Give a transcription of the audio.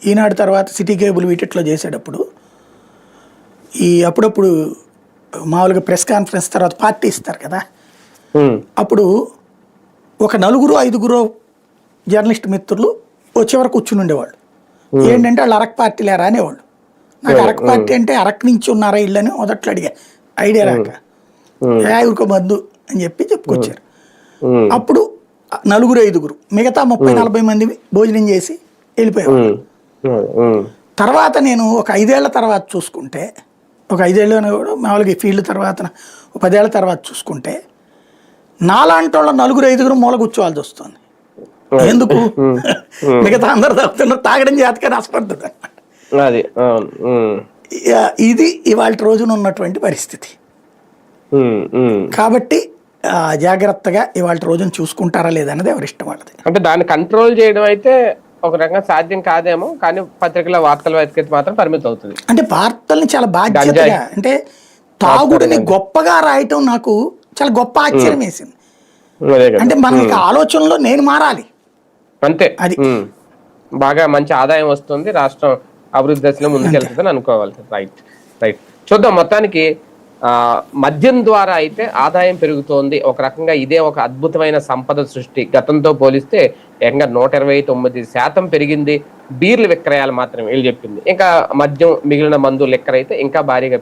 ఈనాడు తర్వాత city cable వీటిట్లో చేసేటప్పుడు అప్పుడప్పుడు మామూలుగా ప్రెస్ కాన్ఫరెన్స్ తర్వాత పార్టీ ఇస్తారు కదా, అప్పుడు ఒక 4-5 జర్నలిస్ట్ మిత్రులు వచ్చేవరకు కూర్చుని ఉండేవాళ్ళు. ఏంటంటే వాళ్ళు అరక్ పార్టీ లేరా అనేవాళ్ళు. నాకు అరక్ పార్టీ అంటే అరక్ నుంచి ఉన్నారా ఇళ్ళని మొదట్లో అడిగా, ఐడియా రాక ఊరికో మందు అని చెప్పుకొచ్చారు. అప్పుడు 4-5 మిగతా 30-40 మంది భోజనం చేసి వెళ్ళిపోయేవాళ్ళు. తర్వాత నేను ఒక 5 ఏళ్ల తర్వాత చూసుకుంటే, ఒక 5 ఏళ్ళు కూడా మామూలుగా ఫీల్డ్ తర్వాత 10 ఏళ్ల తర్వాత చూసుకుంటే నాలాంటి వాళ్ళ 4-5 మూల కూర్చోవాల్సి వస్తుంది. ఎందుకు? మిగతా అందరు తాగుతున్నారు, తాగడం జాతకాన్ని ఆస్పడుతుంది అనమాట. ఇది ఇవాళ రోజున ఉన్నటువంటి పరిస్థితి. కాబట్టి జాగ్రత్తగా ఇవాళ రోజున చూసుకుంటారా లేదన్నది ఎవరిష్టం వాళ్ళది. అంటే దాన్ని కంట్రోల్ చేయడం అయితే ఒక రకంగా సాధ్యం కాదేమో, కానీ పత్రికల వార్తల వెతికి మాత్రం పరిమితం అవుతుంది. అంటే వార్తల్ని చాలా బాధ్యతగా, అంటే తాగుడిని గొప్పగా రాయటం నాకు చాలా గొప్ప ఆశ్చర్యం వేసింది. అంటే మనం ఇక ఆలోచనలో నేను మారాలి అంతే. అది బాగా మంచి ఆదాయం వస్తుంది, రాష్ట్రం అభివృద్ధి దశలో ముందుకెళ్తుందని అనుకోవాలి. రైట్ రైట్ చూద్దాం. మొత్తానికి మద్యం ద్వారా అయితే ఆదాయం పెరుగుతోంది. ఒక రకంగా ఇదే ఒక అద్భుతమైన సంపద సృష్టి. గతంతో పోలిస్తే ఏకంగా 129% పెరిగింది బీర్ల విక్రయాలు మాత్రం వీళ్ళు చెప్పింది. ఇంకా మద్యం మిగిలిన మందు లెక్కరైతే ఇంకా భారీగా